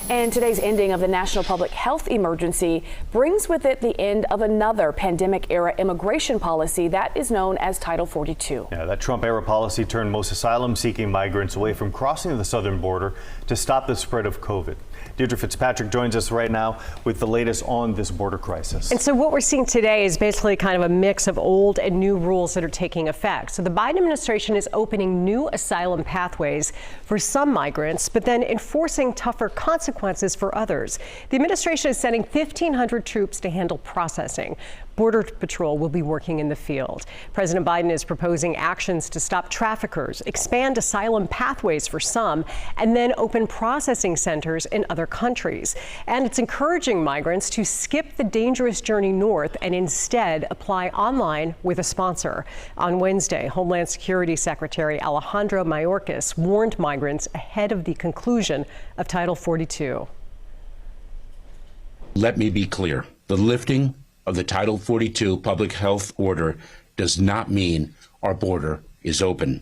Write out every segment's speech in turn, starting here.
And today's ending of the national public health emergency brings with it the end of another pandemic-era immigration policy that is known as Title 42. Yeah, that Trump-era policy turned most asylum-seeking migrants away from crossing the southern border to stop the spread of COVID. Deirdre Fitzpatrick joins us right now with the latest on this border crisis. And so what we're seeing today is basically kind of a mix of old and new rules that are taking effect. So the Biden administration is opening new asylum pathways for some migrants, but then enforcing tougher consequences for others. The administration is sending 1,500 troops to handle processing. Border Patrol will be working in the field. President Biden is proposing actions to stop traffickers, expand asylum pathways for some, and then open processing centers in other countries. And it's encouraging migrants to skip the dangerous journey north and instead apply online with a sponsor. On Wednesday, Homeland Security Secretary Alejandro Mayorkas warned migrants ahead of the conclusion of Title 42. Let me be clear. The lifting of the Title 42 public health order does not mean our border is open.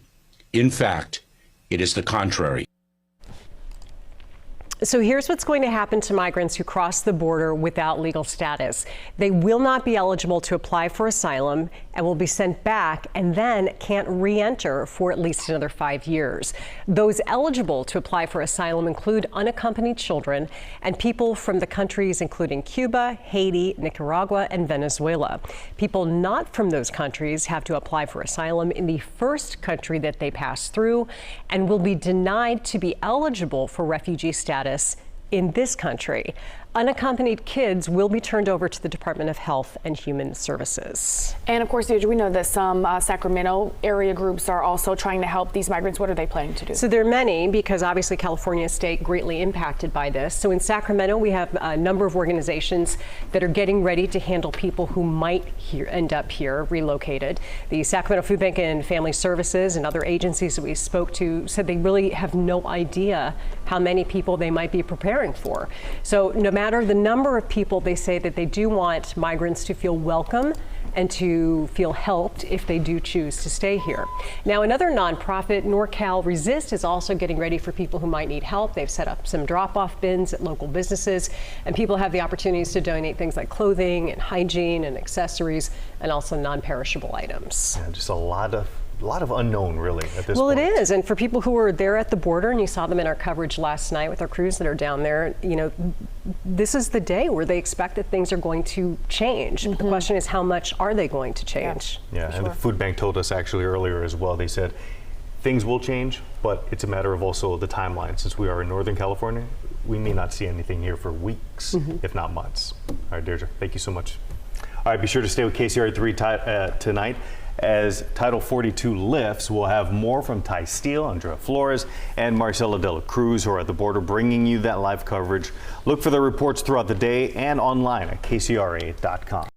In fact, it is the contrary. So here's what's going to happen to migrants who cross the border without legal status. They will not be eligible to apply for asylum and will be sent back and then can't re-enter for at least another 5 years. Those eligible to apply for asylum include unaccompanied children and people from the countries including Cuba, Haiti, Nicaragua, and Venezuela. People not from those countries have to apply for asylum in the first country that they pass through and will be denied to be eligible for refugee status in this country. Unaccompanied kids will be turned over to the Department of Health and Human Services. And of course, Deirdre, we know that some Sacramento area groups are also trying to help these migrants. What are they planning to do? So there are many, because obviously California state greatly impacted by this. So in Sacramento, we have a number of organizations that are getting ready to handle people who might end up here relocated. The Sacramento Food Bank and Family Services and other agencies that we spoke to said they really have no idea how many people they might be preparing for. So no matter the number of people, they say that they do want migrants to feel welcome and to feel helped if they do choose to stay here. Now, another nonprofit, NorCal Resist, is also getting ready for people who might need help. They've set up some drop-off bins at local businesses, and people have the opportunities to donate things like clothing and hygiene and accessories and also non-perishable items. Yeah, just a lot of unknown, really, at this point. Well, it is. And for people who were there at the border, and you saw them in our coverage last night with our crews that are down there, you know, this is the day where they expect that things are going to change. The question is, how much are they going to change? Yeah, and the food bank told us actually earlier as well. They said things will change, but it's a matter of also the timeline. Since we are in Northern California, we may not see anything here for weeks, if not months. All right, Deirdre, thank you so much. All right, be sure to stay with KCRA3 tonight. As Title 42 lifts, we'll have more from Ty Steele, Andrea Flores, and Marcela de la Cruz, who are at the border, bringing you that live coverage. Look for the reports throughout the day and online at KCRA.com.